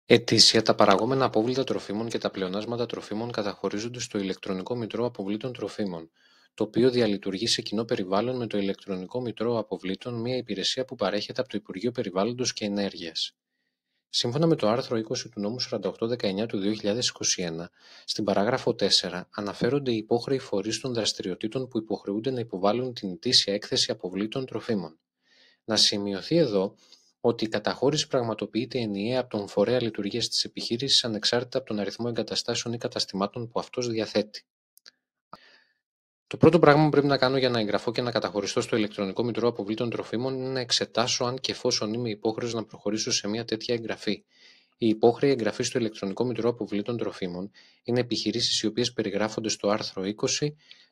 Ετήσια, τα παραγόμενα απόβλητα τροφίμων και τα πλεονάσματα τροφίμων καταχωρίζονται στο Ηλεκτρονικό Μητρό Αποβλήτων Τροφίμων, το οποίο διαλειτουργεί σε κοινό περιβάλλον με το Ηλεκτρονικό Μητρό Αποβλήτων, μια υπηρεσία που παρέχεται από το Υπουργείο Περιβάλλοντος και Ενέργειας. Σύμφωνα με το άρθρο 20 του νόμου 4819 του 2021, στην παράγραφο 4 αναφέρονται οι υπόχρεοι φορείς των δραστηριοτήτων που υποχρεούνται να υποβάλουν την ετήσια έκθεση αποβλήτων τροφίμων. Να σημειωθεί εδώ ότι η καταχώρηση πραγματοποιείται ενιαία από τον φορέα λειτουργίας της επιχείρησης ανεξάρτητα από τον αριθμό εγκαταστάσεων ή καταστημάτων που αυτός διαθέτει. Το πρώτο πράγμα που πρέπει να κάνω για να εγγραφώ και να καταχωριστώ στο Ηλεκτρονικό Μητρό Αποβλήτων Τροφίμων είναι να εξετάσω αν και εφόσον είμαι υπόχρεος να προχωρήσω σε μια τέτοια εγγραφή. Η υπόχρεη εγγραφή στο Ηλεκτρονικό Μητρό Αποβλήτων Τροφίμων είναι επιχειρήσεις οι οποίες περιγράφονται στο άρθρο 20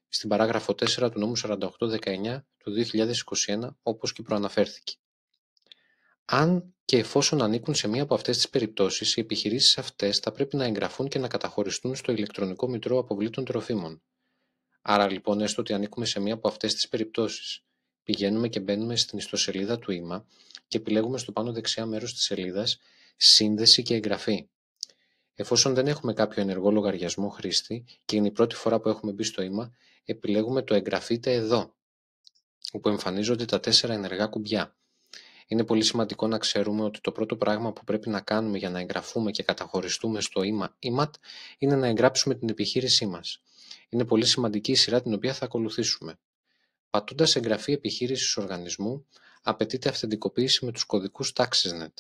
στην παράγραφο 4 του νόμου 4819 του 2021, όπως και προαναφέρθηκε. Αν και εφόσον ανήκουν σε μία από αυτές τις περιπτώσεις, οι επιχειρήσεις αυτές θα πρέπει να εγγραφούν και να καταχωριστούν στο Ηλεκτρονικό Μητρό Αποβλήτων Τροφίμων. Άρα λοιπόν, έστω ότι ανήκουμε σε μία από αυτές τις περιπτώσεις, πηγαίνουμε και μπαίνουμε στην ιστοσελίδα του ΙΜΑ και επιλέγουμε στο πάνω δεξιά μέρος της σελίδας Σύνδεση και εγγραφή. Εφόσον δεν έχουμε κάποιο ενεργό λογαριασμό χρήστη και είναι η πρώτη φορά που έχουμε μπει στο ΙΜΑ, επιλέγουμε το Εγγραφείτε εδώ, όπου εμφανίζονται τα 4 ενεργά κουμπιά. Είναι πολύ σημαντικό να ξέρουμε ότι το πρώτο πράγμα που πρέπει να κάνουμε για να εγγραφούμε και καταχωριστούμε στο IMAT είναι να εγγράψουμε την επιχείρησή μας. Είναι πολύ σημαντική η σειρά την οποία θα ακολουθήσουμε. Πατώντας εγγραφή επιχείρησης οργανισμού, απαιτείται αυθεντικοποίηση με τους κωδικούς TaxisNet.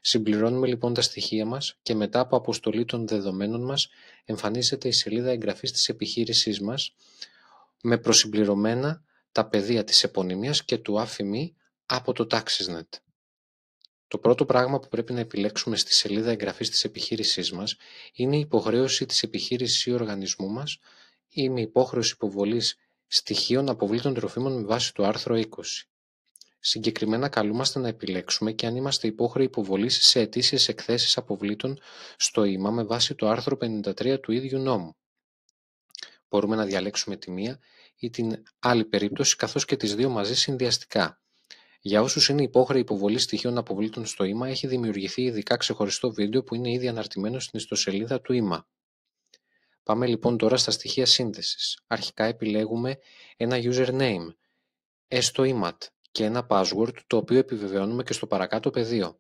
Συμπληρώνουμε λοιπόν τα στοιχεία μας και μετά από αποστολή των δεδομένων μας εμφανίζεται η σελίδα εγγραφής της επιχείρησής μας με προσυμπληρωμένα τα πεδία της επωνυμίας και του ΑΦΙΜΗ από το TaxisNet. Το πρώτο πράγμα που πρέπει να επιλέξουμε στη σελίδα εγγραφής της επιχείρησής μας είναι η υποχρέωση της επιχείρησης ή οργανισμού μας ή με υποχρέωση υποβολής στοιχείων αποβλήτων τροφίμων με βάση το άρθρο 20. Συγκεκριμένα καλούμαστε να επιλέξουμε και αν είμαστε υπόχρεοι υποβολής σε ετήσιες εκθέσεις αποβλήτων στο ΙΜΑ με βάση το άρθρο 53 του ίδιου νόμου. Μπορούμε να διαλέξουμε τη μία ή την άλλη περίπτωση καθώς και τις δύο μαζί συνδυαστικά. Για όσους είναι υπόχρεοι υποβολή στοιχείων αποβλήτων στο ΙΜΑ, έχει δημιουργηθεί ειδικά ξεχωριστό βίντεο που είναι ήδη αναρτημένο στην ιστοσελίδα του ΙΜΑ. Πάμε λοιπόν τώρα στα στοιχεία σύνδεσης. Αρχικά επιλέγουμε ένα username, έστω IMAT, και ένα password το οποίο επιβεβαιώνουμε και στο παρακάτω πεδίο.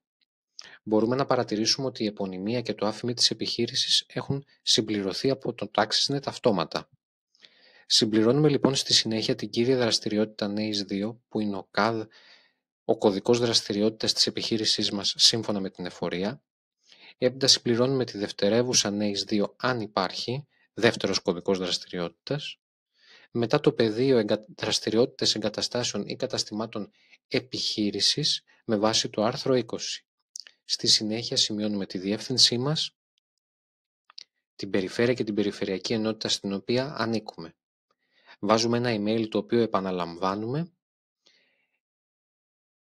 Μπορούμε να παρατηρήσουμε ότι η επωνυμία και το άφημί της επιχείρησης έχουν συμπληρωθεί από το TaxisNet αυτόματα. Συμπληρώνουμε λοιπόν στη συνέχεια την κύρια δραστηριότητα NACE2 που είναι ο κωδικός δραστηριότητας της επιχείρησής μας σύμφωνα με την εφορία. Έπειτα συμπληρώνουμε τη δευτερεύουσα NACE2 αν υπάρχει, δεύτερος κωδικός δραστηριότητας. Μετά το πεδίο δραστηριότητες εγκαταστάσεων ή καταστημάτων επιχείρησης με βάση το άρθρο 20. Στη συνέχεια σημειώνουμε τη διεύθυνσή μας, την περιφέρεια και την περιφερειακή ενότητα στην οποία ανήκουμε. Βάζουμε ένα email το οποίο επαναλαμβάνουμε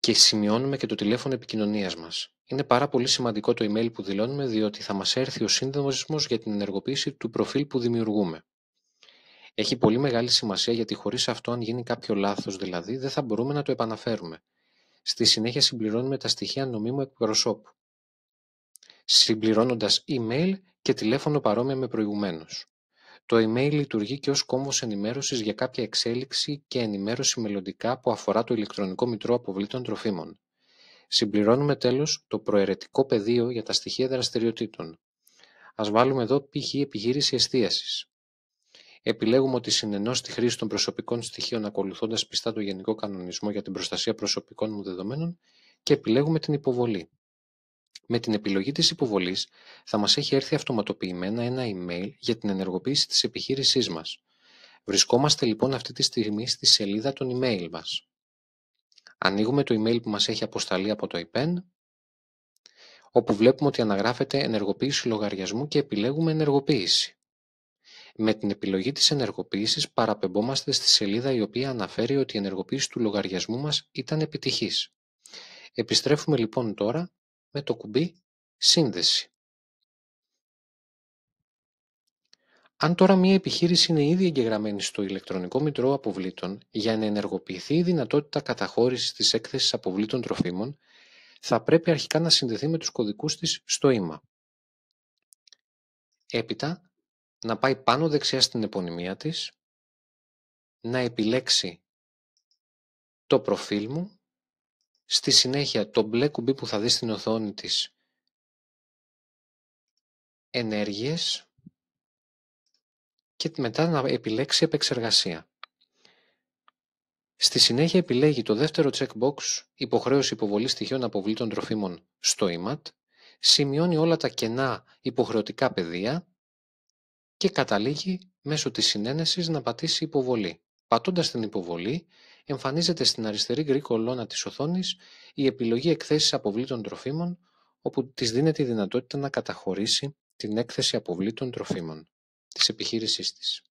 και σημειώνουμε και το τηλέφωνο επικοινωνίας μας. Είναι πάρα πολύ σημαντικό το email που δηλώνουμε διότι θα μας έρθει ο σύνδεσμος για την ενεργοποίηση του προφίλ που δημιουργούμε. Έχει πολύ μεγάλη σημασία γιατί χωρίς αυτό, αν γίνει κάποιο λάθος δηλαδή, δεν θα μπορούμε να το επαναφέρουμε. Στη συνέχεια συμπληρώνουμε τα στοιχεία νομίμου εκπροσώπου, συμπληρώνοντας email και τηλέφωνο παρόμοια με προηγουμένως. Το email λειτουργεί και ως κόμβος ενημέρωσης για κάποια εξέλιξη και ενημέρωση μελλοντικά που αφορά το Ηλεκτρονικό Μητρό Αποβλήτων Τροφίμων. Συμπληρώνουμε τέλος το προαιρετικό πεδίο για τα στοιχεία δραστηριοτήτων. Ας βάλουμε εδώ π.χ. επιχείρηση εστίασης. Επιλέγουμε ότι συνενώ στη χρήση των προσωπικών στοιχείων ακολουθώντας πιστά το Γενικό Κανονισμό για την Προστασία Προσωπικών μου Δεδομένων και επιλέγουμε την υποβολή. Με την επιλογή της υποβολής θα μας έχει έρθει αυτοματοποιημένα ένα email για την ενεργοποίηση της επιχείρησής μας. Βρισκόμαστε λοιπόν αυτή τη στιγμή στη σελίδα των email μας. Ανοίγουμε το email που μας έχει αποσταλεί από το IPEN, όπου βλέπουμε ότι αναγράφεται ενεργοποίηση λογαριασμού και επιλέγουμε ενεργοποίηση. Με την επιλογή της ενεργοποίησης παραπεμπόμαστε στη σελίδα η οποία αναφέρει ότι η ενεργοποίηση του λογαριασμού μας ήταν επιτυχής. Επιστρέφουμε λοιπόν τώρα με το κουμπί Σύνδεση. Αν τώρα μια επιχείρηση είναι ήδη εγγεγραμμένη στο Ηλεκτρονικό Μητρό Αποβλήτων, για να ενεργοποιηθεί η δυνατότητα καταχώρησης της έκθεσης αποβλήτων τροφίμων, θα πρέπει αρχικά να συνδεθεί με τους κωδικούς της στο ίμα. Έπειτα, να πάει πάνω δεξιά στην επωνυμία της, να επιλέξει το προφίλ μου, στη συνέχεια το μπλε κουμπί που θα δει στην οθόνη της, ενέργειες, και μετά να επιλέξει επεξεργασία. Στη συνέχεια επιλέγει το δεύτερο checkbox, υποχρέωση υποβολής στοιχείων αποβλήτων τροφίμων στο ίματ, σημειώνει όλα τα κενά υποχρεωτικά πεδία και καταλήγει μέσω της συνένεσης να πατήσει υποβολή. Πατώντας την υποβολή, εμφανίζεται στην αριστερή γκρι κολόνα της οθόνης η επιλογή εκθέσεις αποβλήτων τροφίμων, όπου της δίνεται η δυνατότητα να καταχωρήσει την έκθεση αποβλήτων τροφίμων της επιχείρησής της.